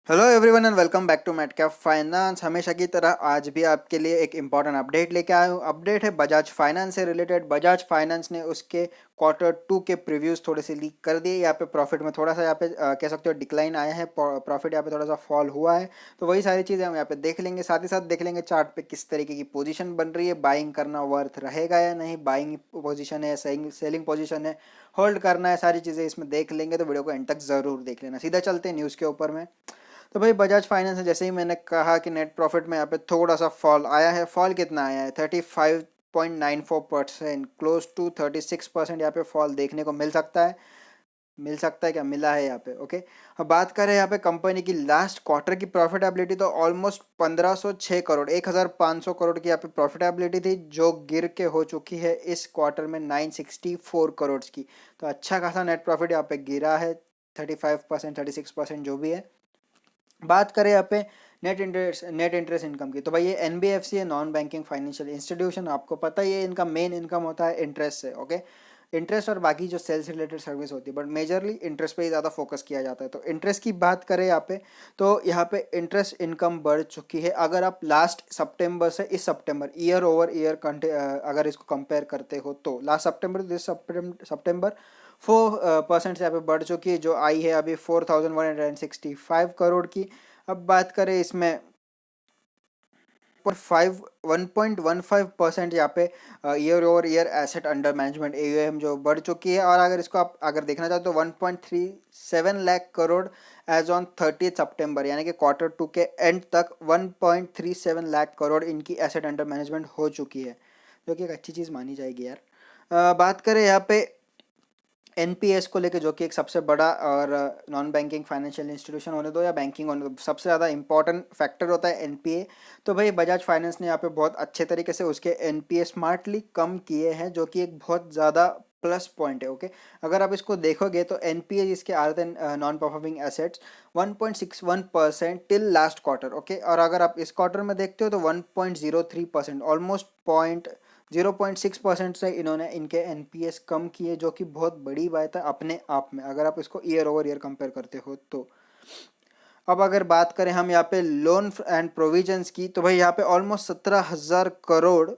Hello everyone and welcome back to Matcap finance. हमेशा की तरह आज भी आपके लिए एक इम्पॉर्टेंट अपडेट लेके आया हूँ। अपडेट है बजाज फाइनेंस से रिलेटेड। बजाज फाइनेंस ने उसके क्वार्टर 2 के प्रीव्यूज थोड़े से लीक कर दिए। यहाँ पे प्रॉफिट में थोड़ा सा यहाँ पे कह सकते हो डिक्लाइन आया है, प्रॉफिट यहाँ पे थोड़ा सा फॉल हुआ है। तो वही सारी चीज़ें हम यहाँ पे देख लेंगे, साथ ही साथ देख लेंगे चार्ट पे किस तरीके की पोजीशन बन रही है, बाइंग करना वर्थ रहेगा या नहीं, बाइंग पोजीशन है, सेलिंग पोजीशन है, होल्ड करना है, सारी चीज़ें इसमें देख लेंगे। तो वीडियो को एंड तक ज़रूर देख लेना। सीधा चलते हैं न्यूज़ के ऊपर में। तो भाई बजाज फाइनेंस है, जैसे ही मैंने कहा कि नेट प्रॉफिट में यहाँ पे थोड़ा सा फॉल आया है। फॉल कितना आया है? 35.94%, क्लोज टू 36% यहाँ पे फॉल देखने को मिल सकता है। मिल सकता है क्या, मिला है यहाँ पे। ओके, अब बात करें यहाँ पे कंपनी की लास्ट क्वार्टर की प्रॉफिटेबिलिटी, तो ऑलमोस्ट 1506 करोड़, 1500 करोड़ की यहाँ पे प्रॉफिटेबिलिटी थी, जो गिर के हो चुकी है इस क्वार्टर में 964 करोड़ की। तो अच्छा खासा नेट प्रॉफिट यहाँ पे गिरा है, 35%, 36% जो भी है। बात करें यहाँ पे नेट इंटरेस्ट इनकम की, तो भाई ये एनबीएफसी है, नॉन बैंकिंग फाइनेंशियल इंस्टीट्यूशन। आपको पता ही है इनका मेन इनकम होता है इंटरेस्ट से। ओके, इंटरेस्ट और बाकी जो सेल्स रिलेटेड सर्विस होती है, बट मेजरली इंटरेस्ट पे ही ज़्यादा फोकस किया जाता है। तो इंटरेस्ट की बात करें यहाँ पे, तो यहाँ पे इंटरेस्ट इनकम बढ़ चुकी है। अगर आप लास्ट सितंबर से इस सितंबर ईयर ओवर ईयर अगर इसको कंपेयर करते हो, तो लास्ट सितंबर दिस सितंबर 4% से यहाँ पे बढ़ चुकी है, जो आई है अभी 4165 करोड़ की। अब बात करें इसमें, पर 1.15% यहाँ पे year over year asset under management AUM जो बढ़ चुकी है। और अगर इसको आप अगर देखना चाहते तो 1.37 लाख करोड़ एज ऑन 30 सितंबर, यानी कि क्वार्टर 2 के एंड तक 1.37 लाख करोड़ इनकी एसेट अंडर मैनेजमेंट हो चुकी है, जो कि एक अच्छी चीज़ मानी जाएगी यार। बात करें यहाँ पे एनपीएस को लेके, जो कि एक सबसे बड़ा और नॉन बैंकिंग फाइनेंशियल इंस्टीट्यूशन होने दो या बैंकिंग होने दो, सबसे ज़्यादा इंपॉर्टेंट फैक्टर होता है एनपीए। तो भाई बजाज फाइनेंस ने यहाँ पे बहुत अच्छे तरीके से उसके एनपीए स्मार्टली कम किए हैं, जो कि एक बहुत ज़्यादा प्लस पॉइंट है। ओके, अगर आप इसको देखोगे तो एनपीए जिसके are then non performing assets 1.61% till last quarter. Okay, और अगर आप इस क्वार्टर में देखते हो तो 1.03%, ऑलमोस्ट 0.6% से इन्होंने इनके एनपीएस कम किए, जो कि बहुत बड़ी बात है अपने आप में, अगर आप इसको ईयर ओवर ईयर कंपेयर करते हो तो। अब अगर बात करें हम यहाँ पे लोन एंड प्रोविजंस की, तो भाई यहाँ पे ऑलमोस्ट 17,000 करोड़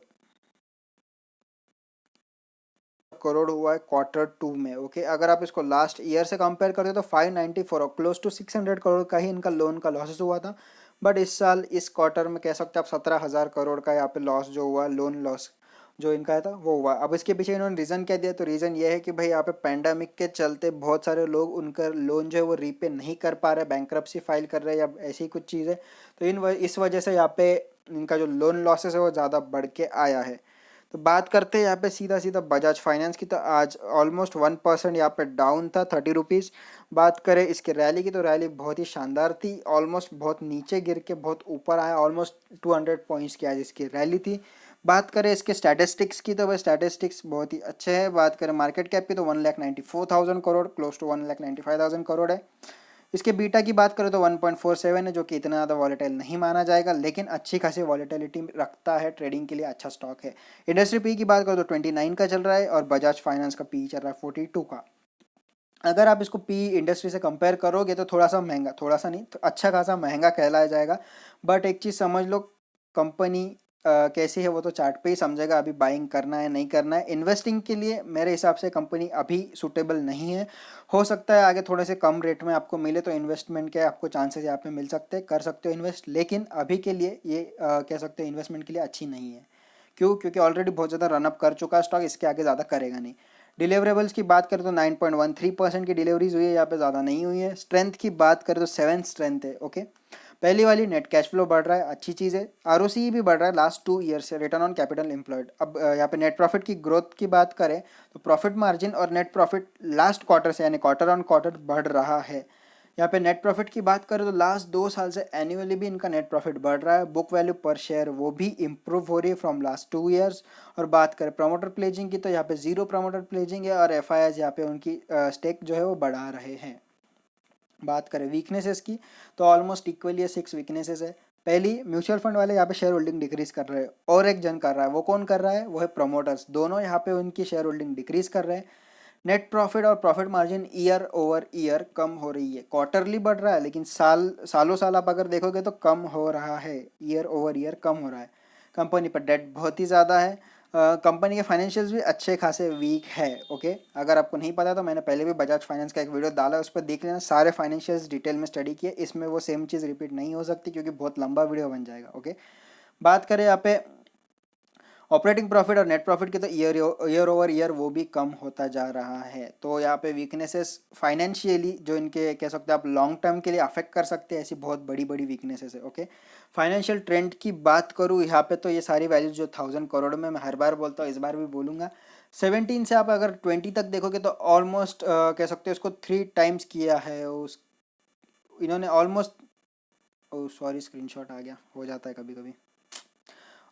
हुआ है क्वार्टर 2 में। ओके, अगर आप इसको लास्ट ईयर से कंपेयर करते हो तो 594 और क्लोज टू 600 करोड़ का ही इनका लोन का लॉसेस हुआ था। बट इस साल इस क्वार्टर में कह सकते हैं आप 17,000 करोड़ का यहाँ पे लॉस जो हुआ, लोन लॉस जो इनका था वो हुआ। अब इसके पीछे इन्होंने रीज़न क्या दिया, तो रीज़न ये है कि भाई यहाँ पे पैंडमिक के चलते बहुत सारे लोग उनका लोन जो है वो रीपे नहीं कर पा रहे, बैंक्रप्सी फाइल कर रहे हैं या ऐसी कुछ चीज़ें। तो इस वजह से यहाँ पे इनका जो लोन लॉसेस है वो ज़्यादा बढ़ के आया है। तो बात करते हैं यहाँ पे सीधा सीधा बजाज फाइनेंस की, तो आज ऑलमोस्ट 1% यहाँ पे डाउन था, 30 रुपीज़। बात करें इसके रैली की, तो रैली बहुत ही शानदार थी, ऑलमोस्ट बहुत नीचे गिर के बहुत ऊपर आया, ऑलमोस्ट 200 पॉइंट्स की आज इसकी रैली थी। बात करें इसके स्टैटिस्टिक्स की, तो वह स्टैटिस्टिक्स बहुत ही अच्छे हैं। बात करें मार्केट कैप की, तो 1,94,000 करोड़, क्लोज टू 1,95,000 करोड़ है। इसके बीटा की बात करें तो 1.47 है, जो कि इतना ज़्यादा वॉलेटाइल नहीं माना जाएगा, लेकिन अच्छी खासी वॉलेटिलिटी रखता है, ट्रेडिंग के लिए अच्छा स्टॉक है। इंडस्ट्री पी की बात करें तो 29 का चल रहा है, और बजाज फाइनेंस का पी चल रहा है 42 का। अगर आप इसको पी इंडस्ट्री से कंपेयर करोगे तो थोड़ा सा महंगा, थोड़ा सा नहीं तो अच्छा खासा महंगा कहलाया जाएगा। बट एक चीज़ समझ लो, कंपनी कैसी है वो तो चार्ट पे ही समझेगा, अभी बाइंग करना है नहीं करना है। इन्वेस्टिंग के लिए मेरे हिसाब से कंपनी अभी सूटेबल नहीं है। हो सकता है आगे थोड़े से कम रेट में आपको मिले, तो इन्वेस्टमेंट के आपको चांसेस यहाँ पे मिल सकते हैं, कर सकते हो इन्वेस्ट, लेकिन अभी के लिए ये कह सकते हो इन्वेस्टमेंट के लिए अच्छी नहीं है। क्यों? क्योंकि ऑलरेडी बहुत ज़्यादा रनअप कर चुका है स्टॉक, इसके आगे ज़्यादा करेगा नहीं। डिलीवरेबल्स की बात करें तो 9.13% की डिलीवरीज हुई है, यहाँ पे ज़्यादा नहीं हुई है। स्ट्रेंथ की बात करें तो 7 स्ट्रेंथ है। ओके, पहली वाली नेट कैश फ्लो बढ़ रहा है, अच्छी चीज़ है। आरओसी भी बढ़ रहा है लास्ट 2 ईयर से, रिटर्न ऑन कैपिटल एम्प्लॉयड। अब यहाँ पे नेट प्रॉफिट की ग्रोथ की बात करें तो प्रॉफिट मार्जिन और नेट प्रॉफिट लास्ट क्वार्टर से यानी क्वार्टर ऑन क्वार्टर बढ़ रहा है। यहाँ पे नेट प्रॉफिट की बात करें तो लास्ट 2 साल से एनुअली भी इनका नेट प्रॉफिट बढ़ रहा है। बुक वैल्यू पर शेयर वो भी इम्प्रूव हो रही है फ्रॉम लास्ट 2 ईयर्स। और बात करें प्रमोटर प्लेजिंग की, तो यहाँ पे जीरो प्रमोटर प्लेजिंग है, और एफ आई यहाँ पे उनकी स्टेक जो है वो बढ़ा रहे हैं। बात करें वीकनेसेस की, तो ऑलमोस्ट इक्वली 6 वीकनेसेस है। पहली, म्यूचुअल फंड वाले यहाँ पे शेयर होल्डिंग डिक्रीज कर रहे हैं, और एक जन कर रहा है, वो कौन कर रहा है? वो है प्रमोटर्स। दोनों यहाँ पे उनकी शेयर होल्डिंग डिक्रीज कर रहे हैं। नेट प्रॉफिट और profit margin year over year कम हो रही है, क्वार्टरली बढ़ रहा है लेकिन सालों साल आप अगर देखोगे तो कम हो रहा है, ईयर ओवर ईयर कम हो रहा है। कंपनी पर डेट बहुत ही ज़्यादा है। कंपनी के फाइनेंशियल्स भी अच्छे खासे वीक है। ओके, अगर आपको नहीं पता तो मैंने पहले भी बजाज फाइनेंस का एक वीडियो डाला, उस पर देख लेना, सारे फाइनेंशियल्स डिटेल में स्टडी किए, इसमें वो सेम चीज़ रिपीट नहीं हो सकती क्योंकि बहुत लंबा वीडियो बन जाएगा। ओके, बात करें यहाँ पे ऑपरेटिंग प्रॉफिट और नेट प्रॉफिट की, तो ईयर ओवर ईयर वो भी कम होता जा रहा है। तो यहाँ पे वीकनेसेस फाइनेंशियली जो इनके कह सकते हैं आप लॉन्ग टर्म के लिए अफेक्ट कर सकते हैं, ऐसी बहुत बड़ी बड़ी वीकनेसेस है। ओके, फाइनेंशियल ट्रेंड की बात करूँ यहाँ पे, तो ये सारी वैल्यूज जो 1000 करोड़ में, मैं हर बार बोलता हूँ इस बार भी बोलूँगा, 17 से आप अगर 20 तक देखोगे तो ऑलमोस्ट कह सकते हो इसको 3 टाइम्स किया है उस इन्होंने ऑलमोस्ट। ओ सॉरी, स्क्रीनशॉट आ गया, हो जाता है कभी कभी।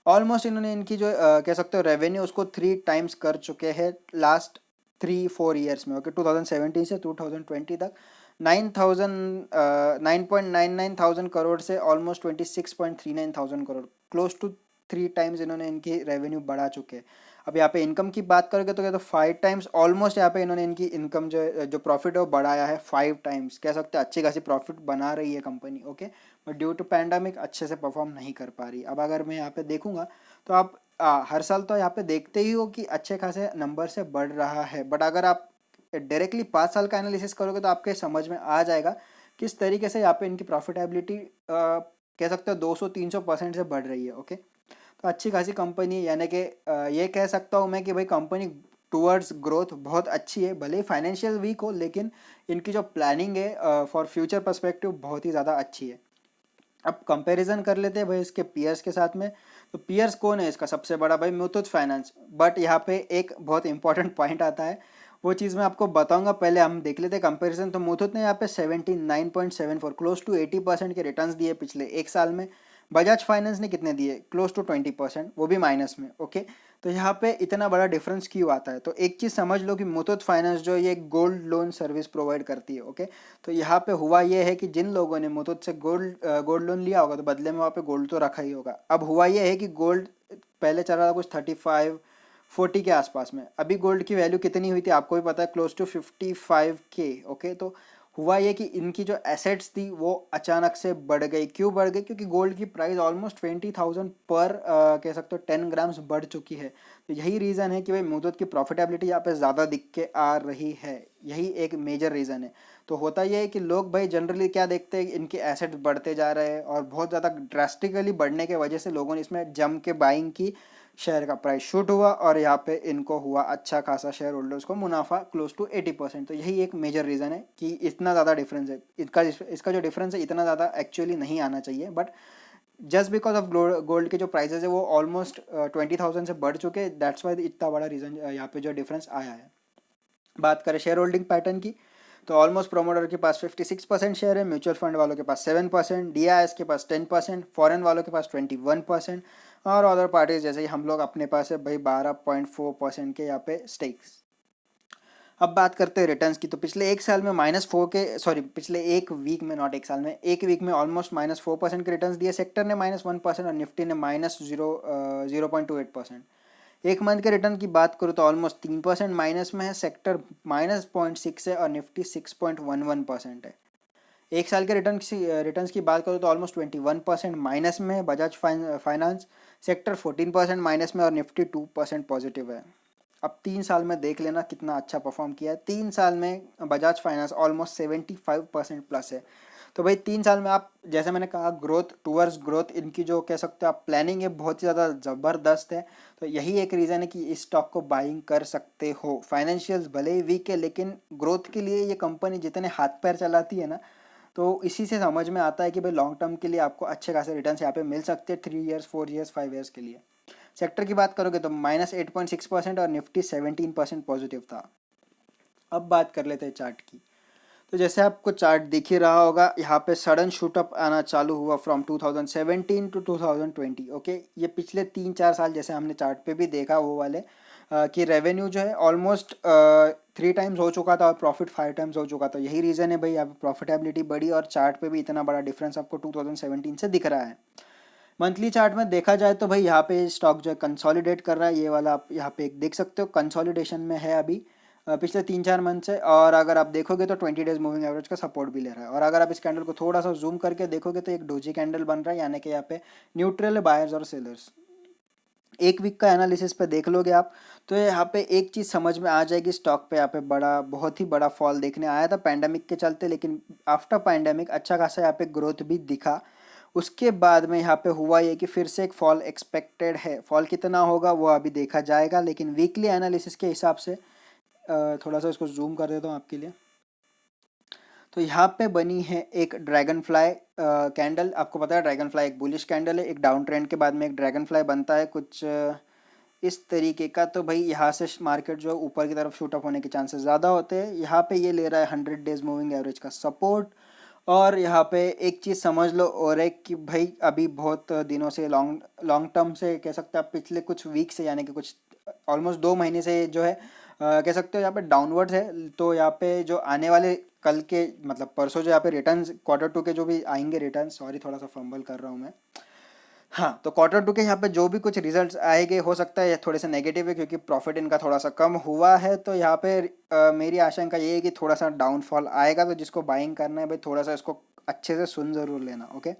ऑलमोस्ट इन्होंने इनकी जो कह सकते हो रेवेन्यू उसको 3 टाइम्स कर चुके हैं लास्ट 3-4 ईयर्स में। ओके, 2017 से 2020 तक 9.99 थाउजेंड करोड़ से almost 26.39 thousand crore, close to 3 times इन्होंने इनकी रेवेन्यू बढ़ा चुके हैं। अब यहाँ पे इनकम की बात करोगे तो क्या, तो 5 टाइम्स ऑलमोस्ट यहाँ पे इन्होंने इनकी इनकम जो प्रॉफिट है वो बढ़ाया है 5 टाइम्स। कह सकते हैं अच्छी खासी प्रॉफिट बना रही है company. Okay, but due to pandemic अच्छे से परफॉर्म नहीं कर पा रही। अब अगर मैं यहाँ पे देखूंगा तो आप हर साल तो यहाँ पे देखते ही हो कि अच्छे खासे नंबर से बढ़ रहा है, बट अगर आप डायरेक्टली 5 साल का एनालिसिस करोगे तो आपके समझ में आ जाएगा किस तरीके से यहाँ पे इनकी प्रॉफिटेबिलिटी कह सकते हो 200-300% से बढ़ रही है। ओके, तो अच्छी खासी कंपनी है, यानी कि ये कह सकता हूँ मैं कि भाई कंपनी टूवर्ड्स ग्रोथ बहुत अच्छी है, भले ही फाइनेंशियल वीक हो लेकिन इनकी जो प्लानिंग है फॉर फ्यूचर पर्सपेक्टिव बहुत ही ज़्यादा अच्छी है। अब कंपैरिजन कर लेते हैं भाई इसके पीयर्स के साथ में। तो पीयर्स कौन है इसका सबसे बड़ा, भाई मुथूट फाइनेंस। बट यहाँ पे एक बहुत इंपॉर्टेंट पॉइंट आता है, वो चीज़ मैं आपको बताऊंगा, पहले हम देख लेते हैं कंपैरिजन। तो मुथूट ने यहाँ पे 79.74 क्लोज टू 80% के रिटर्न्स दिए पिछले एक साल में। बजाज फाइनेंस ने कितने दिए, क्लोज टू 20%, वो भी माइनस में। ओके, तो यहाँ पे इतना बड़ा डिफरेंस क्यों आता है, तो एक चीज़ समझ लो कि मुथूट फाइनेंस जो ये गोल्ड लोन सर्विस प्रोवाइड करती है। ओके, तो यहाँ पे हुआ ये है कि जिन लोगों ने मुथूट से गोल्ड लोन लिया होगा तो बदले में वहाँ पे गोल्ड तो रखा ही होगा। अब हुआ ये है कि गोल्ड पहले चल रहा था कुछ 35-40 के आसपास में, अभी गोल्ड की वैल्यू कितनी हुई थी आपको भी पता है, क्लोज टू 55K। ओके, तो हुआ ये कि इनकी जो एसेट्स थी वो अचानक से बढ़ गई। क्यों बढ़ गई, क्योंकि गोल्ड की प्राइस ऑलमोस्ट 20,000 पर कह सकते हो 10 ग्राम्स बढ़ चुकी है। तो यही रीज़न है कि भाई मुथूट की प्रॉफिटेबिलिटी यहाँ पे ज़्यादा दिख के आ रही है, यही एक मेजर रीज़न है। तो होता यह है कि लोग भाई जनरली क्या देखते हैं, इनके एसेट्स बढ़ते जा रहे हैं और बहुत ज़्यादा ड्रास्टिकली बढ़ने के वजह से लोगों ने इसमें जम के बाइंग की, शेयर का प्राइस शूट हुआ और यहाँ पे इनको हुआ अच्छा खासा, शेयर होल्डर्स को मुनाफा क्लोज टू 80%। तो यही एक मेजर रीज़न है कि इतना ज़्यादा डिफरेंस है। इसका जो डिफरेंस है इतना ज़्यादा एक्चुअली नहीं आना चाहिए, but just because of gold के जो प्राइसेस है वो ऑलमोस्ट 20,000 से बढ़ चुके, दैट्स वाई इतना बड़ा रीज़न यहाँ पे जो डिफरेंस आया है। बात करें शेयर होल्डिंग पैटर्न की, तो ऑलमोस्ट प्रोमोटर के पास 56% शेयर है, म्यूचुअल फंड वालों के पास 7%, डीआईएस के पास 10%, फॉरेन वालों के पास 21% और अदर पार्टीज जैसे ही हम लोग अपने पास है भाई 12.4% के यहाँ पे स्टेक्स। अब बात करते हैं रिटर्न्स की, तो पिछले एक साल में -4 के, सॉरी पिछले एक वीक में, नॉट एक साल में, एक वीक में ऑलमोस्ट -4% के रिटर्न्स दिए। सेक्टर ने -1% और निफ्टी ने -0.28%। एक मंथ के रिटर्न की बात करूँ तो ऑलमोस्ट 3% माइनस में है, सेक्टर -0.6 है और निफ्टी 6.11% है। एक साल के रिटर्न्स की बात करूँ तो ऑलमोस्ट 21% माइनस में है बजाज फाइनेंस, सेक्टर 14% माइनस में और निफ्टी 2% पॉजिटिव है। अब 3 साल में देख लेना कितना अच्छा परफॉर्म किया है। 3 साल में बजाज फाइनेंस ऑलमोस्ट 75% प्लस है। तो भाई 3 साल में आप, जैसे मैंने कहा, ग्रोथ टूवर्ड्स ग्रोथ इनकी जो कह सकते हो आप प्लानिंग है बहुत ही ज़्यादा ज़बरदस्त है। तो यही एक रीज़न है कि इस स्टॉक को बाइंग कर सकते हो। फाइनेंशियल्स भले ही वीक है लेकिन ग्रोथ के लिए ये कंपनी जितने हाथ पैर चलाती है ना, तो इसी से समझ में आता है कि भाई लॉन्ग टर्म के लिए आपको अच्छे खासे रिटर्न्स यहाँ पे मिल सकते हैं 3 ईयर्स, 4 ईयर्स, 5 ईयर्स के लिए। सेक्टर की बात करोगे तो -8.6% और निफ्टी 17% पॉजिटिव था। अब बात कर लेते हैं चार्ट की, तो जैसे आपको चार्ट दिख ही रहा होगा, यहाँ पे सडन शूटअप आना चालू हुआ फ्रॉम 2017 टू 2020। ओके, ये पिछले 3-4 साल जैसे हमने चार्ट पे भी देखा वो वाले कि रेवेन्यू जो है ऑलमोस्ट 3 टाइम्स हो चुका था और प्रॉफिट 5 टाइम्स हो चुका था। यही रीज़न है भाई यहाँ पे प्रॉफिटेबिलिटी बढ़ी और चार्ट पे भी इतना बड़ा डिफरेंस आपको 2017 से दिख रहा है। मंथली चार्ट में देखा जाए तो भाई यहाँ पे स्टॉक जो है कंसोलिडेट कर रहा है, ये वाला आप यहाँ पे एक देख सकते हो कंसोलिडेशन में है अभी। पिछले 3-4 मंथ से। और अगर आप देखोगे तो 20 डेज मूविंग एवरेज का सपोर्ट भी ले रहा है। और अगर आप इस कैंडल को थोड़ा सा जूम करके देखोगे तो एक डोजी कैंडल बन रहा है, यानी कि यहाँ पे न्यूट्रल है बायर्स और सेलर्स। एक वीक का एनालिसिस पे देख लोगे आप तो यहाँ पे एक चीज़ समझ में आ जाएगी, स्टॉक पे यहाँ पे बड़ा बहुत ही बड़ा फॉल देखने आया था पैंडेमिक के चलते, लेकिन आफ्टर पैंडेमिक अच्छा खासा यहाँ पे ग्रोथ भी दिखा। उसके बाद में यहाँ पे हुआ ये कि फिर से एक फॉल एक्सपेक्टेड है। फॉल कितना होगा वो अभी देखा जाएगा, लेकिन वीकली एनालिसिस के हिसाब से थोड़ा सा इसको जूम कर देता हूँ आपके लिए। तो यहाँ पे बनी है एक ड्रैगन फ्लाई कैंडल। आपको पता है ड्रैगन फ्लाई एक बुलिश कैंडल है, एक डाउन ट्रेंड के बाद में एक ड्रैगन फ्लाई बनता है कुछ इस तरीके का। तो भाई यहाँ से मार्केट जो ऊपर की तरफ शूट अप होने के चांसेस ज़्यादा होते हैं। यहाँ पे ये ले रहा है 100 डेज मूविंग एवरेज का सपोर्ट। और यहाँ पे एक चीज़ समझ लो और एक कि भाई अभी बहुत दिनों से लॉन्ग लॉन्ग टर्म से कह सकते हैं आप, पिछले कुछ वीक से यानी कि कुछ ऑलमोस्ट 2 महीने से जो है कह सकते हो यहाँ पे डाउनवर्ड्स है। तो यहाँ पे जो आने वाले कल के मतलब परसों जो यहाँ पे रिटर्न्स Q2 के जो भी आएंगे रिटर्न, सॉरी थोड़ा सा फंबल कर रहा हूँ मैं। हाँ, तो Q2 के यहाँ पे जो भी कुछ रिजल्ट्स आएंगे हो सकता है ये थोड़े से नेगेटिव है, क्योंकि प्रॉफिट इनका थोड़ा सा कम हुआ है। तो यहाँ पे मेरी आशंका ये है कि थोड़ा सा डाउनफॉल आएगा। तो जिसको बाइंग करना है भाई थोड़ा सा इसको अच्छे से सुन ज़रूर लेना, ओके।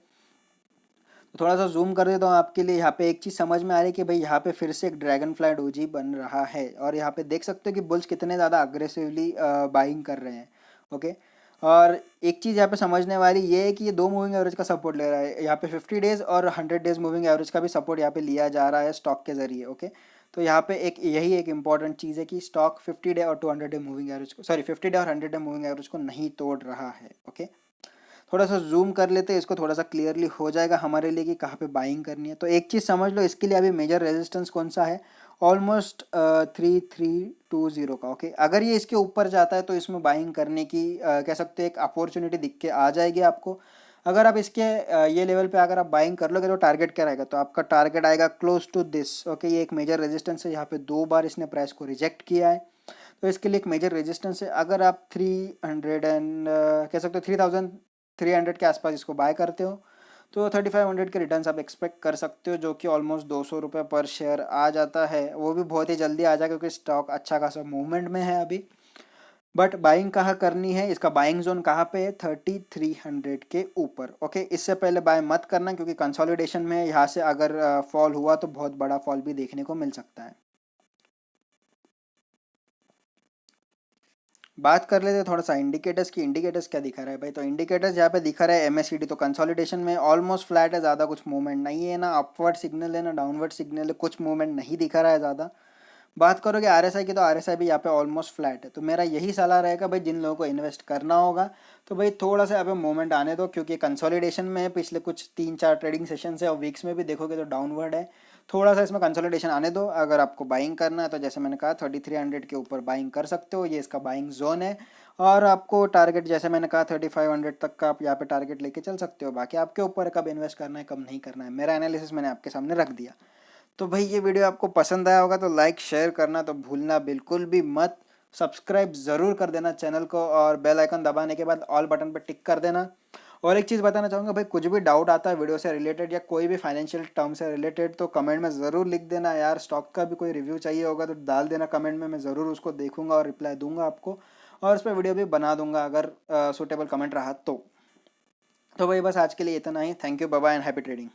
तो थोड़ा सा जूम कर देता हूँ आपके लिए। यहाँ पे एक चीज़ समझ में आ रही है कि भाई यहाँ पे फिर से एक ड्रैगन फ्लाई डोजी बन रहा है। और यहाँ पे देख सकते हो कि बुल्स कितने ज़्यादा अग्रेसिवली बाइंग कर रहे हैं, ओके। और एक चीज़ यहाँ पे समझने वाली ये है कि ये 2 मूविंग एवरेज का सपोर्ट ले रहा है। यहाँ पे 50 डेज और 100 डेज मूविंग एवरेज का भी सपोर्ट यहाँ पे लिया जा रहा है स्टॉक के ज़रिए, ओके। तो यहाँ पे एक यही एक इंपॉर्टेंट चीज़ है कि स्टॉक 50 डे और 200 डे मूविंग एवरेज को, सॉरी 50 डे और 100 डे मूविंग एवरेज को नहीं तोड़ रहा है, ओके। थोड़ा सा जूम कर लेते हैं इसको, थोड़ा सा क्लियरली हो जाएगा हमारे लिए कि कहाँ पे बाइंग करनी है। तो एक चीज़ समझ लो, इसके लिए अभी मेजर रेजिस्टेंस कौन सा है, ऑलमोस्ट 3320 का, ओके। अगर ये इसके ऊपर जाता है तो इसमें बाइंग करने की कह सकते हैं एक अपॉर्चुनिटी दिख के आ जाएगी आपको। अगर आप इसके ये लेवल पे अगर आप बाइंग कर लोगे तो टारगेट क्या रहेगा, तो आपका टारगेट आएगा क्लोज टू दिस, ओके। ये एक मेजर रेजिस्टेंस है, यहाँ पे 2 बार इसने प्राइस को रिजेक्ट किया है। तो इसके लिए एक मेजर रेजिस्टेंस है। अगर आप 300 एंड कह सकते हो 3300 के आसपास इसको बाय करते हो तो 3500 के रिटर्न्स आप एक्सपेक्ट कर सकते हो, जो कि ऑलमोस्ट 200 रुपये पर शेयर आ जाता है। वो भी बहुत ही जल्दी आ जाएगा क्योंकि स्टॉक अच्छा खासा मूवमेंट में है अभी। बट बाइंग कहाँ करनी है, इसका बाइंग जोन कहाँ पे है, 3300 के ऊपर, ओके। इससे पहले बाय मत करना क्योंकि कंसोलिडेशन में यहाँ से अगर फॉल हुआ तो बहुत बड़ा फॉल भी देखने को मिल सकता है। बात कर लेते हैं थोड़ा सा इंडिकेटर्स की। इंडिकेटर्स क्या दिखा रहा है भाई, तो इंडिकेटर्स यहाँ पे दिखा रहा है MACD तो कंसोलिडेशन में ऑलमोस्ट फ्लैट है, ज़्यादा कुछ मूवमेंट नहीं है, ना अपवर्ड सिग्नल है ना डाउनवर्ड सिग्नल है, कुछ मूवमेंट नहीं दिखा रहा है ज़्यादा। बात करोगे RSI की तो RSI भी यहाँ पे ऑलमोस्ट फ्लैट है। तो मेरा यही सलाह रहेगा भाई जिन लोगों को इन्वेस्ट करना होगा तो भाई थोड़ा सा यहाँ पे मूवमेंट आने दो, क्योंकि कंसोलिडेशन में है पिछले कुछ 3-4 ट्रेडिंग सेशन से, और वीक्स में भी देखोगे तो डाउनवर्ड है। थोड़ा सा इसमें कंसोलिडेशन आने दो। अगर आपको बाइंग करना है तो जैसे मैंने कहा 3300 के ऊपर बाइंग कर सकते हो, ये इसका बाइंग जोन है। और आपको टारगेट जैसे मैंने कहा 3500 तक का आप यहाँ पे टारगेट लेके चल सकते हो। बाकी आपके ऊपर कब इन्वेस्ट करना है कब नहीं करना है, मेरा एनालिसिस मैंने आपके सामने रख दिया। तो भाई ये वीडियो आपको पसंद आया होगा तो लाइक शेयर करना तो भूलना बिल्कुल भी मत। सब्सक्राइब ज़रूर कर देना चैनल को, और बेल आइकन दबाने के बाद ऑल बटन पर टिक कर देना। और एक चीज़ बताना चाहूँगा भाई, कुछ भी डाउट आता है वीडियो से रिलेटेड या कोई भी फाइनेंशियल टर्म से रिलेटेड तो कमेंट में ज़रूर लिख देना यार। स्टॉक का भी कोई रिव्यू चाहिए होगा तो डाल देना कमेंट में, मैं ज़रूर उसको देखूंगा और रिप्लाई दूंगा आपको। और उस पर वीडियो भी बना दूंगा अगर सूटेबल कमेंट रहा तो। भाई बस आज के लिए इतना ही। Thank you, bye bye and happy trading.